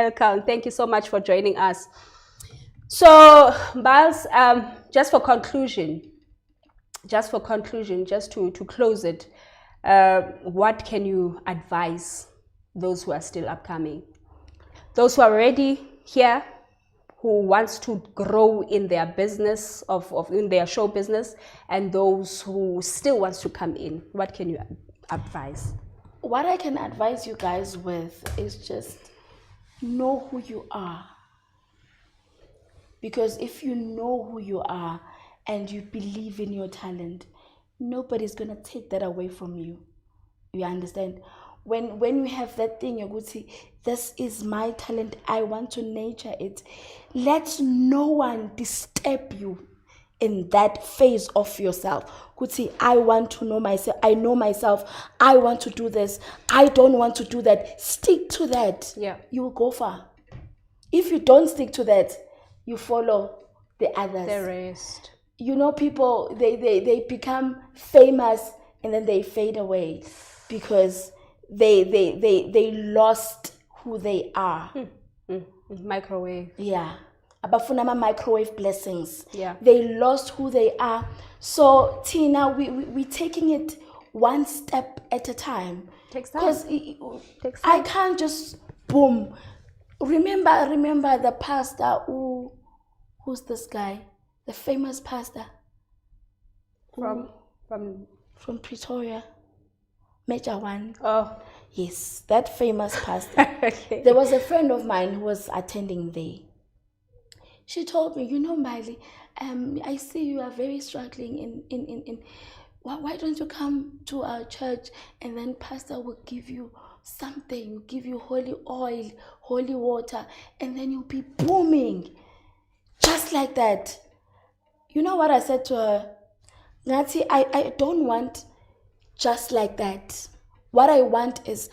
Thank you so much for joining us. So, Miles, just for conclusion, just to close it, what can you advise those who are still upcoming? Those who are already here, who wants to grow in their business, in their show business, and those who still wants to come in. What can you advise? What I can advise you guys with is just know who you are. Because if you know who you are and you believe in your talent, nobody's going to take that away from you. You understand? When you have that thing, you're going to say, this is my talent, I want to nurture it. Let no one disturb you in that phase of yourself. Could say, I want to know myself, I know myself, I want to do this, I don't want to do that. Stick to that. Yeah. You will go far. If you don't stick to that, you follow the others. The rest. You know, people, they become famous and then they fade away because they lost who they are. Microwave. Yeah. Abafunama microwave blessings. Yeah. They lost who they are. So Tina, we're taking it one step at a time. Takes time. Because I can't just boom. Remember the pastor who's this guy? The famous pastor. From Pretoria. Major one. Oh. Yes, that famous pastor. Okay. There was a friend of mine who was attending there. She told me, you know, Miley, I see you are very struggling in why don't you come to our church and then pastor will give you something, will give you holy oil, holy water, and then you'll be booming. Just like that. You know what I said to her? Nati, I don't want just like that. What I want is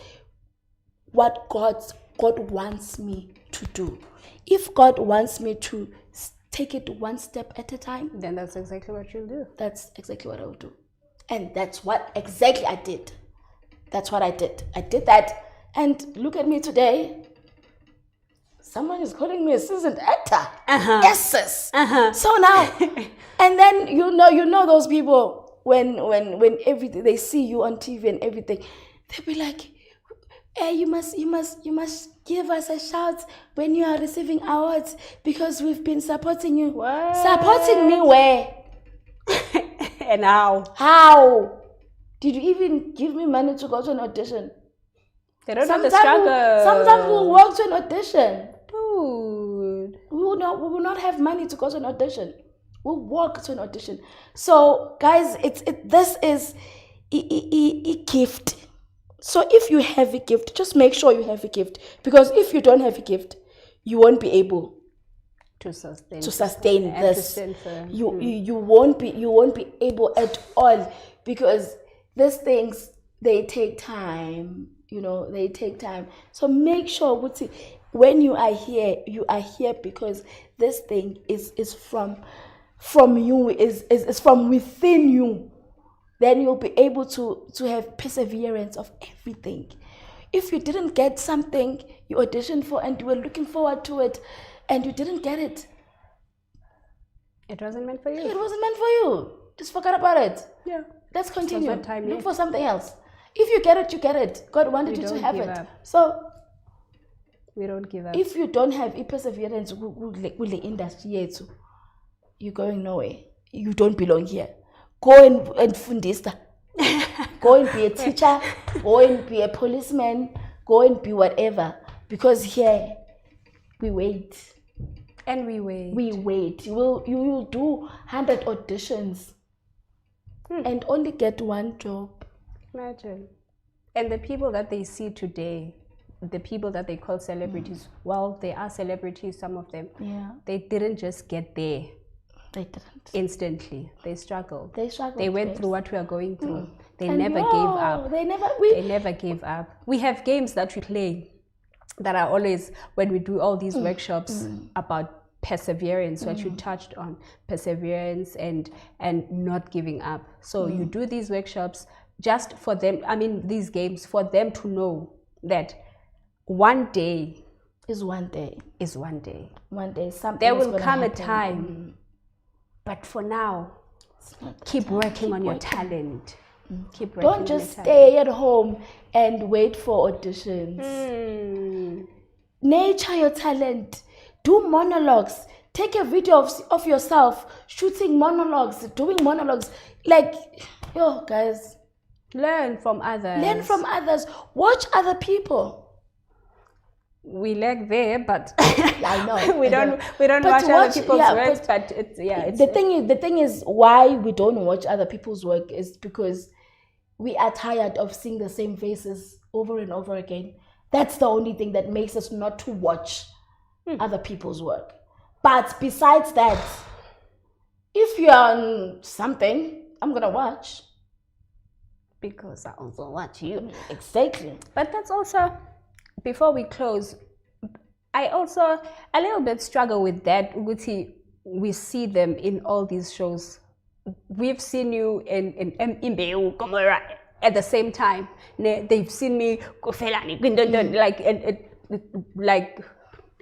what God wants me to do. If God wants me to take it one step at a time, then that's exactly what you'll do. That's exactly what I will do. And that's what exactly I did. That's what I did. I did that. And look at me today. Someone is calling me a seasoned actor. Yes, sis. So now, and then you know those people when everything they see you on TV and everything, they'll be like, hey, you must give us a shout when you are receiving awards because we've been supporting you. What? Supporting me where? And how? How? Did you even give me money to go to an audition? They don't know the struggle. Sometimes we'll walk to an audition. Dude. We will not have money to go to an audition. We'll walk to an audition. So guys, this is a gift. So if you have a gift, just make sure you have a gift. Because if you don't have a gift, you won't be able to sustain this. You won't be able at all, because these things, they take time. They take time. So make sure when you are here because this thing is from you, is from within you. Then you'll be able to have perseverance of everything. If you didn't get something you auditioned for and you were looking forward to it and you didn't get it, it wasn't meant for you. It wasn't meant for you. Just forget about it. Yeah. Let's continue. Look for something else. If you get it, you get it. God wanted you to have it. So we don't give up. If you don't have perseverance with the industry, you're going nowhere. you don't belong here. Go and fundista. Go and be a teacher. Go and be a policeman. Go and be whatever. Because here, we wait. And we wait. We wait. You will do 100 auditions and only get one job. Imagine. And the people that they see today, the people that they call celebrities, well, they are celebrities, some of them. Yeah. They didn't just get there. They didn't. Instantly. They struggled. They went through what we are going through. They And never gave up. They never gave up. We have games that we play that are always, when we do all these workshops about perseverance, what you touched on, perseverance and not giving up. So you do these workshops just for them, these games for them to know that one day is one day. One day Something there is will gonna come happen. a time. But for now, keep working on your talent. Keep working Don't on just your stay at home and wait for auditions. Nurture your talent. Do monologues. Take a video of yourself shooting monologues, doing monologues. Like, yo, guys. Learn from others. Watch other people. We lack there, but I know. we don't But watch other people's works. But it's the thing is why we don't watch other people's work is because we are tired of seeing the same faces over and over again. That's the only thing that makes us not to watch other people's work. But besides that, if you're on something, I'm gonna watch. because I also watch you. Exactly. But that's also, before we close, I also a little bit struggle with that. We see them in all these shows. We've seen you in Gamora at the same time. They've seen me like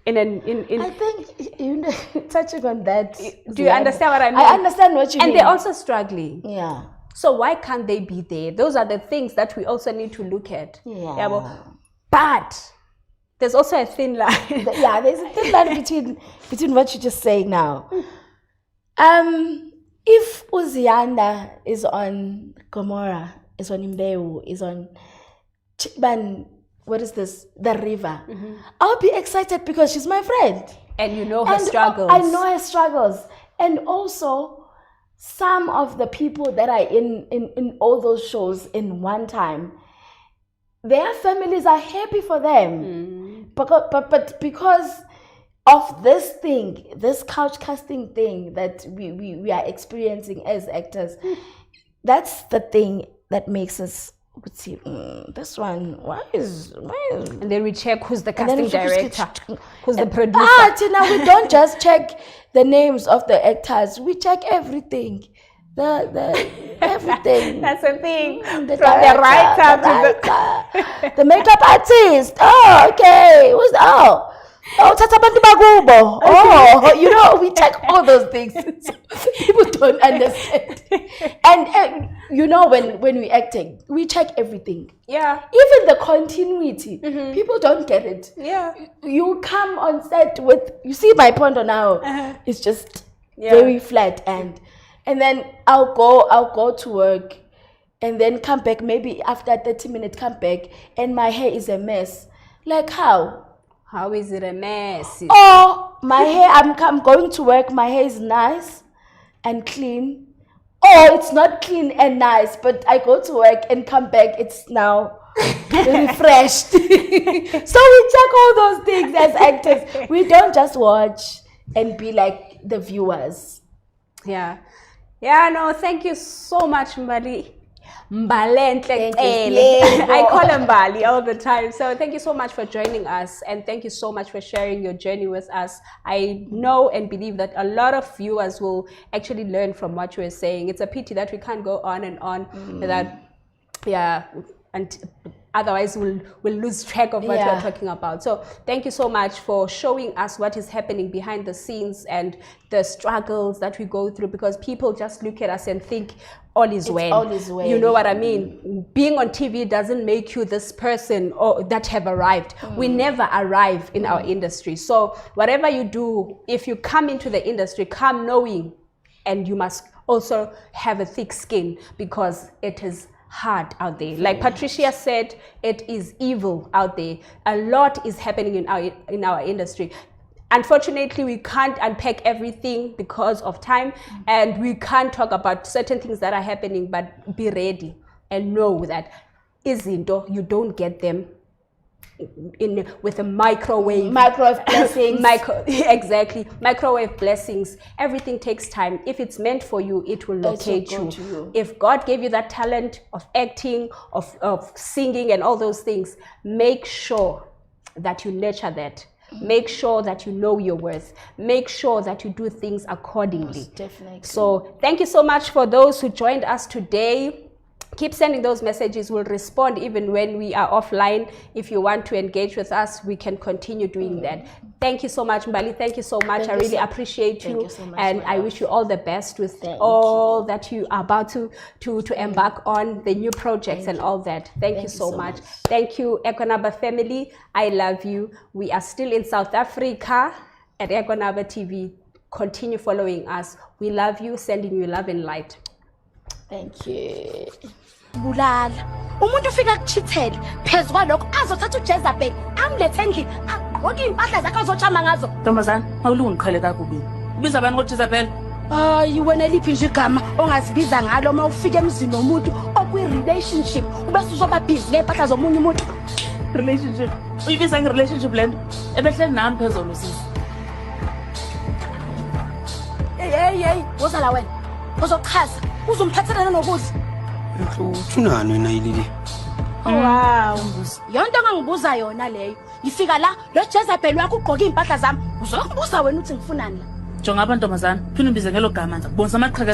in I think touching on that. Do you understand what I mean? I understand what you mean. And they're also struggling. Yeah. So why can't they be there? Those are the things that we also need to look at. Yeah. But there's also a thin line. Yeah, there's a thin line between what you're just saying now. If Uzianda is on Gamora, is on Imbeu, is on Chiban, what is this? The river. Mm-hmm. I'll be excited because she's my friend. And you know her struggles. I know her struggles. And also, some of the people that are in all those shows in one time, their families are happy for them. Mm. But because of this thing, this couch casting thing that we are experiencing as actors, that's the thing that makes us see, this one, why is and then we check who's the casting director, who's the producer. Now we don't just check the names of the actors, we check everything. The everything. That's the thing. From the writer to the makeup artist. Oh, okay. Tata Bantu Bagubo. Oh, you know, we check all those things. So people don't understand. And you know, when we're acting, we check everything. Yeah. Even the continuity. Mm-hmm. People don't get it. Yeah. You come on set with, you see my pondo now. It's just very flat, and then I'll go to work and then come back, maybe after 30 minutes come back and my hair is a mess. Like how? How is it a mess? Oh, my hair, I'm going to work, my hair is nice and clean. Oh, it's not clean and nice, but I go to work and come back, it's now refreshed. So we check all those things as actors. We don't just watch and be like the viewers. Yeah. Yeah, no, thank you so much, Mbalenhle. I call him Bali all the time. So thank you so much for joining us, and thank you so much for sharing your journey with us. I know and believe that a lot of viewers will actually learn from what you were saying. It's a pity that we can't go on and on and otherwise we'll lose track of what we're talking about. So thank you so much for showing us what is happening behind the scenes and the struggles that we go through, because people just look at us and think all is well. All is well. You know what I mean? Being on TV doesn't make you this person or that have arrived. We never arrive in our industry. So whatever you do, if you come into the industry, come knowing, and you must also have a thick skin, because it is hard out there. Like Patricia said, it is evil out there. A lot is happening in our industry. Unfortunately, we can't unpack everything because of time, and we can't talk about certain things that are happening, but be ready and know that izinto, you don't get them with a microwave blessings. Exactly, microwave blessings. Everything takes time. If it's meant for you, it will locate you. If God gave you that talent of acting, of singing and all those things, make sure that you nurture that. Make sure that you know your worth. Make sure that you do things accordingly. Yes, definitely. So thank you so much for those who joined us today. Keep sending those messages. We'll respond even when we are offline. If you want to engage with us, we can continue doing that. Thank you so much, Mbali. Thank you so much. I really appreciate you. So much, and I wish you all the best with all that you are about to embark on, the new projects and all that. Thank you so much. Thank you, Ekonaba family. I love you. We are still in South Africa at Ekonaba TV. Continue following us. We love you, sending you love and light. Thank you. Bulala umuntu ufika kuchithele phezwa lokho azothatha uJezebel amlethe endlini agqoke impahla zakhe azochama ngazo. Ntombazana awulungi ngiqhele kakubi. Ubiza abantu ngoJezebel? Hayi wena liphi nje igama ongazibiza ngalo uma ufika emzini nomuntu okwi-relationship ubese uzoba busy ngempahla zomunye umuntu. Relationship? Uyibiza nge-relationship lento? Ebehleli nami phezulu sisi. Hey wozala wena uzochaza uzomphathelana nokudla. Thunani wena yilili. Wow. Yonke engangibuza yona leyo. Ifika la lo Jezebel wakho ugqoke impahla zami. Uzongibuza wena uthi ngifunani la. Jonga abantu ntombazana, phina ubize ngelo gama nje. Bonisa amaqhaka.